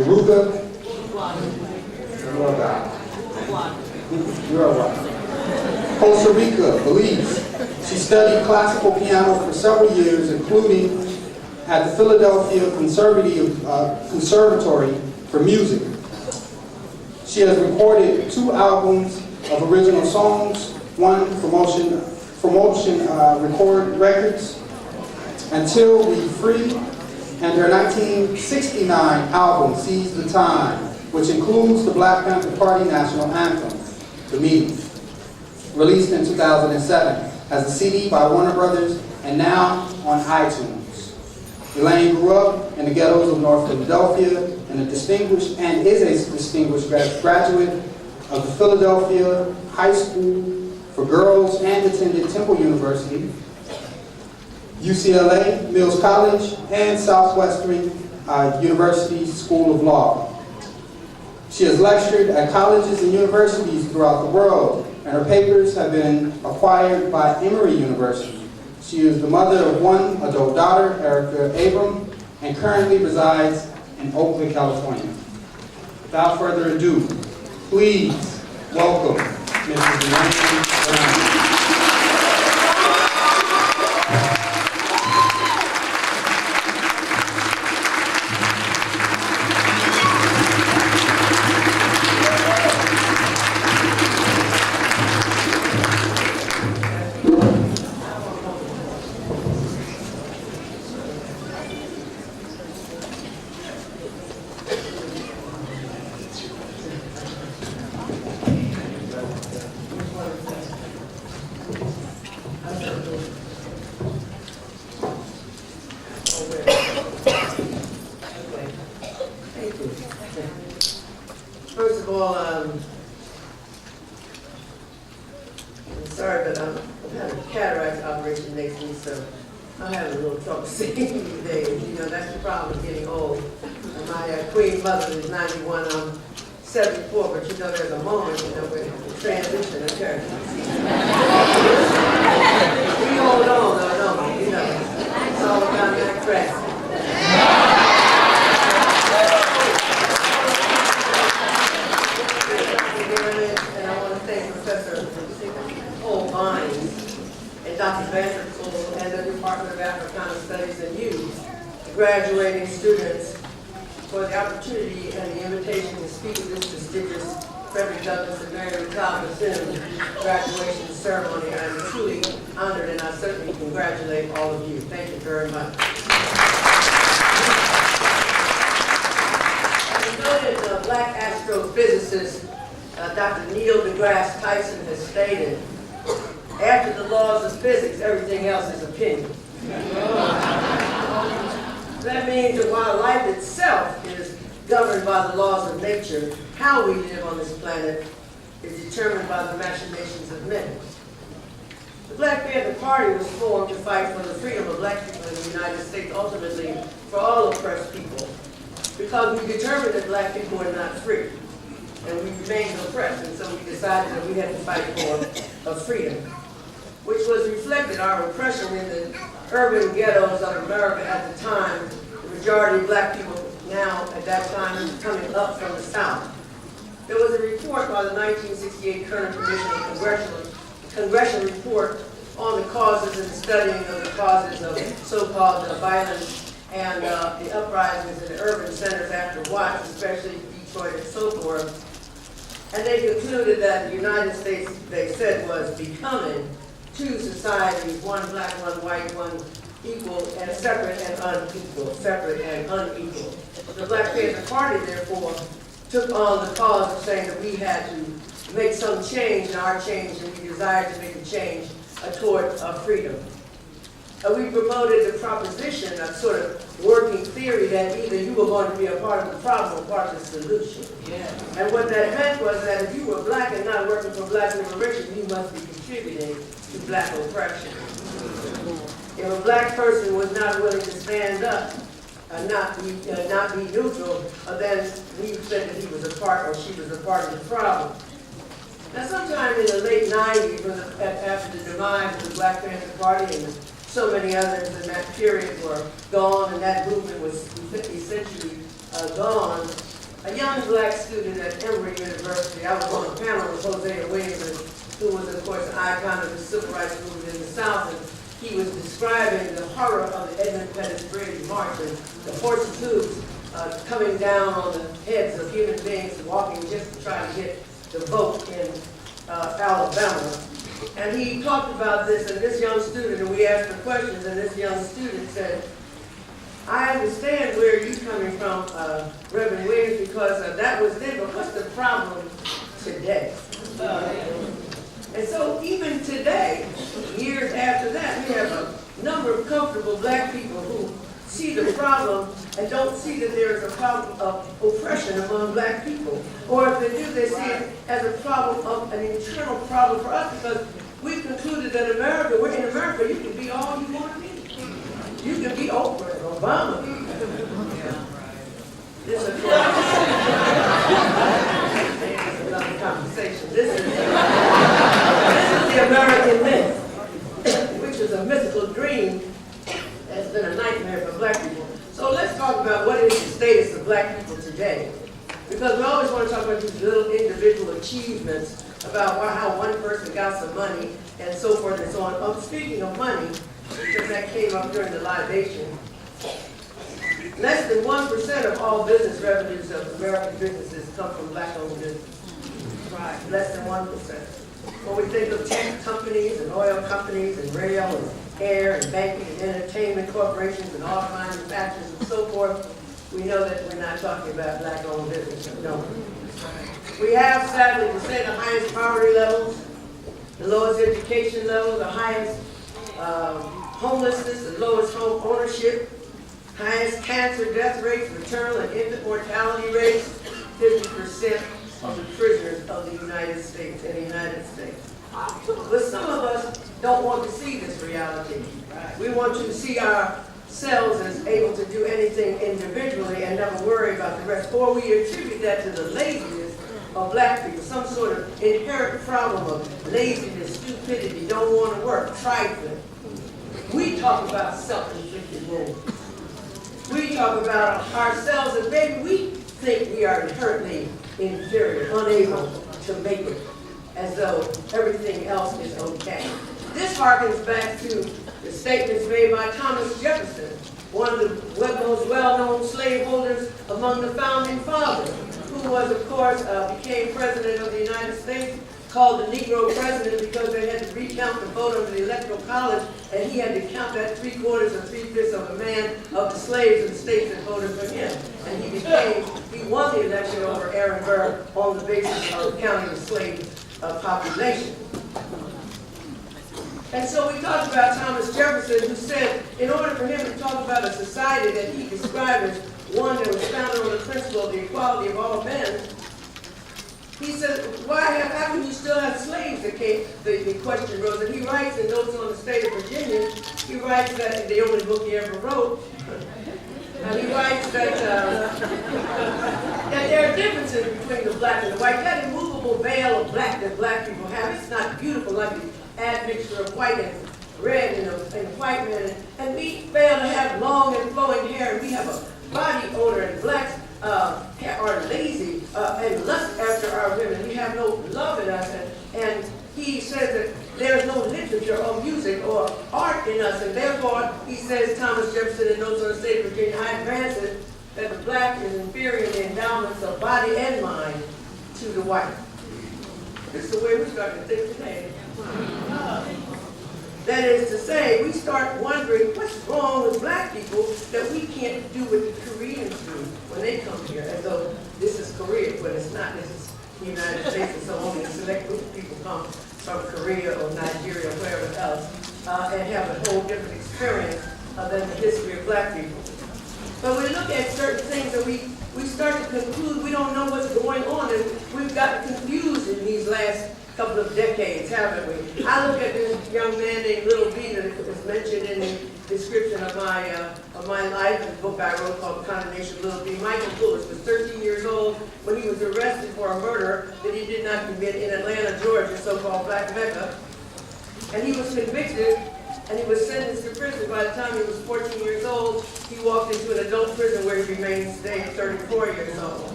Yoruba. Costa Rica, Belize. She studied classical piano for several years, including at the Philadelphia Conservatory for Music. She has recorded 2 albums of original songs, 1 for Motion Records, Until We Free, and her 1969 album, Seize the Time, which includes the Black Panther Party national anthem, The Meeting, released in 2007 as a CD by Warner Brothers and now on iTunes. Elaine grew up in the ghettos of North Philadelphia and is a distinguished graduate of the Philadelphia High School for Girls and attended Temple University, UCLA, Mills College, and Southwestern University School of Law. She has lectured at colleges and universities throughout the world, and her papers have been acquired by Emory University. She is the mother of 1 adult daughter, Erica Abram, and currently resides in Oakland, California. Without further ado, please welcome Mrs. Elaine Brown. First of all, I'm sorry, but I've had a cataract operation next week, so I'm having a little trouble seeing these days. You know, that's the problem with getting old. And my queen mother is 91, I'm 74, but you know, there's a moment, you know, where the transition occurs. We hold on, though, don't we? You know, it's all about that crest. Dr. Bethune and the Department of Africana Studies and Youth, graduating students, for the opportunity and the invitation to speak at this prestigious Frederick Douglass and Black-Bethune graduation ceremony. I'm truly honored, and I certainly congratulate all of you. Thank you very much. The noted black astrophysicist Dr. Neil deGrasse Tyson has stated, after the laws of physics, everything else is opinion. That means that while life itself is governed by the laws of nature, how we live on this planet is determined by the machinations of men. The Black Panther Party was formed to fight for the freedom of black people in the United States, ultimately for all oppressed people, because we determined that black people were not free, and we remained oppressed, and so we decided that we had to fight for freedom, which was reflected, our oppression, in the urban ghettos of America at the time. The majority of black people now, at that time, coming up from the South. There was a report by the 1968 Kerner Commission, a congressional report on the causes and studying of the causes of so-called violence and the uprisings in the urban centers after Watts, especially Detroit and so forth. And they concluded that the United States, they said, was becoming 2 societies, one black, one white, one equal, and separate and unequal, The Black Panther Party, therefore, took on the cause of saying that we had to make some change in our change, and we desired to make a change toward freedom. We promoted the proposition, a sort of working theory, that either you were going to be a part of the problem or part of the solution. Yeah. And what that meant was that if you were black and not working for black liberation, you must be contributing to black oppression. If a black person was not willing to stand up and not be neutral, then we said that he was a part or she was a part of the problem. Now, sometime in the late 90s, after the demise of the Black Panther Party and so many others in that period were gone, and that movement was essentially gone, a young black student at Emory University. I was on a panel with Hosea Williams, who was, of course, an icon of the civil rights movement in the South. And he was describing the horror of the Edmund Pettus Bridge March and the horses' hooves coming down on the heads of human beings walking just to try to get the vote in Alabama. And he talked about this, and this young student, and we asked her questions, and this young student said, I understand where you're coming from, Reverend Williams, because that was then, but what's the problem today? And so even today, years after that, we have a number of comfortable black people who see the problem and don't see that there is a problem of oppression among black people. Or if they do, they see it as a problem of an internal problem for us, because we've concluded that in America, you can be all you want to be. You can be Oprah and Obama. This is another conversation. This is the American myth, which is a mythical dream that's been a nightmare for black people. So let's talk about what is the status of black people today. Because we always want to talk about these little individual achievements about how one person got some money and so forth and so on. Speaking of money, because that came up during the libation, less than 1% of all business revenues of American businesses come from black-owned businesses. Right, less than 1%. When we think of tech companies and oil companies and rail and air and banking and entertainment corporations and auto manufacturers and so forth, we know that we're not talking about black-owned businesses. No. We have, sadly to say, the highest poverty levels, the lowest education level, the highest homelessness, the lowest home ownership, highest cancer death rates, maternal and infant mortality rates, 50% of the prisoners of the United States in the United States. But some of us don't want to see this reality. We want to see ourselves as able to do anything individually and never worry about the rest. Or we attribute that to the laziness of black people, some sort of inherent problem of laziness, stupidity, don't want to work, trifling. We talk about self-inflicted wounds. We talk about ourselves as maybe we think we are inherently inferior, unable to make it, as though everything else is okay. This harkens back to the statements made by Thomas Jefferson, one of the most well-known slaveholders among the founding fathers, who was, of course, became president of the United States, called the Negro president because they had to recount the vote under the Electoral College, and he had to count that 3/4 or 3/5 of a man of the slaves of the states that voted for him. And he won the election over Aaron Burr on the basis of counting the slave population. And so we talked about Thomas Jefferson, who said, in order for him to talk about a society that he described as one that was founded on the principle of the equality of all men, he said, how can you still have slaves? The question rose. And he writes in Notes on the State of Virginia, he writes that, the only book he ever wrote, and he writes that there are differences between the black and the white. That immovable veil of black that black people have, it's not beautiful like the admixture of white and red in a white man. And we fail to have long and flowing hair, and we have a body odor, and blacks are lazy and lust after our women. We have no love in us, and he says that there's no literature or music or art in us, and therefore, he says, Thomas Jefferson in Notes on the State of Virginia, I advance it that the black is inferior in the endowments of body and mind to the white. This is the way we're starting to think today. That is to say, we start wondering what's wrong with black people that we can't do what the Koreans do when they come here, as though this is Korea, but it's not. This is the United States, and so only a select group of people come from Korea or Nigeria or wherever else and have a whole different experience than the history of black people. But we look at certain things and we start to conclude we don't know what's going on, and we've gotten confused in these last couple of decades, haven't we? I look at this young man named Little B that was mentioned in the description of my life, in the book I wrote called Condemnation of Little B. Michael Bullis was 13 years old when he was arrested for a murder that he did not commit in Atlanta, Georgia, so-called Black Mecca. And he was convicted, and he was sentenced to prison. By the time he was 14 years old, he walked into an adult prison where he remains today at 34 years old.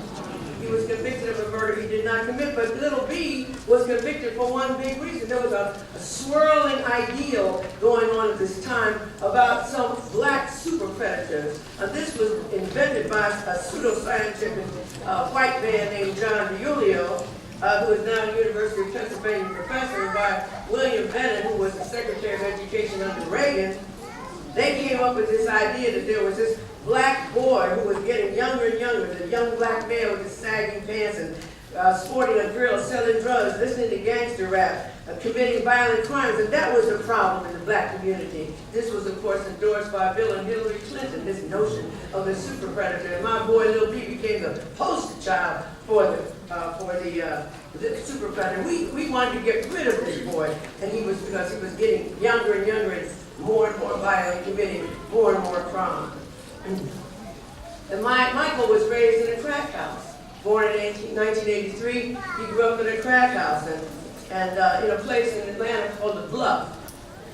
was convicted of a murder he did not commit, but little B was convicted for one big reason. There was a swirling ideal going on at this time about some black super predators. This was invented by a pseudoscientific white man named John DiIulio, who is now a University of Pennsylvania professor, and by William Bennett, who was the Secretary of Education under Reagan. They came up with this idea that there was this black boy who was getting younger and younger, the young black man with his sagging pants and sporting a grill, selling drugs, listening to gangster rap, committing violent crimes, and that was the problem in the black community. This was, of course, endorsed by Bill and Hillary Clinton, this notion of the super predator. And my boy, Lil B, became the poster child for the super predator. We wanted to get rid of this boy, and because he was getting younger and younger and more violent, committing more and more crime. And Michael was raised in a crack house. Born in 1983, he grew up in a crack house and in a place in Atlanta called the Bluff.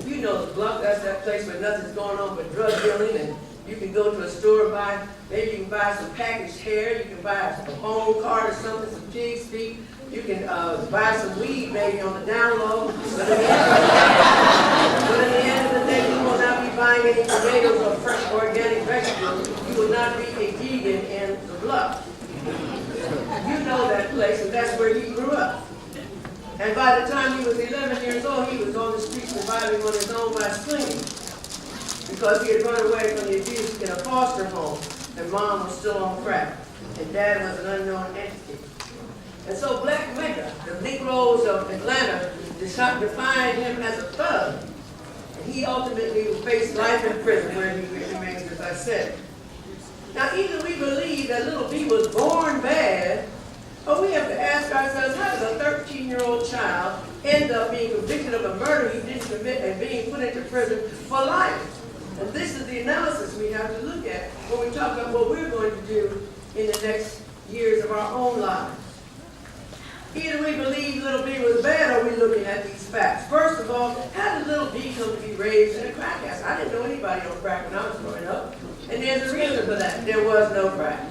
You know the Bluff, that's that place where nothing's going on but drug dealing, and you can go to a store and buy, maybe you can buy some packaged hair, you can buy a phone card or something, some pig's feet, you can buy some weed maybe on the down low, but at the end of the day, you will not be buying any tomatoes or fresh organic vegetables. You will not be a vegan in the Bluff. You know that place, and that's where he grew up. And by the time he was 11 years old, he was on the street surviving on his own by swinging, because he had run away from the abuse in a foster home, and mom was still on crack, and dad was an unknown entity. And so Black Mecca, the Negroes of Atlanta, defined him as a thug. And he ultimately faced life in prison, where he remains, as I said. Now, either we believe that little B was born bad, or we have to ask ourselves, how does a 13-year-old child end up being convicted of a murder he didn't commit and being put into prison for life? And this is the analysis we have to look at when we talk about what we're going to do in the next years of our own lives. Either we believe little B was bad, or we're looking at these facts. First of all, how did little B come to be raised in a crack house? I didn't know anybody on crack when I was growing up. And there's a reason for that. There was no crack.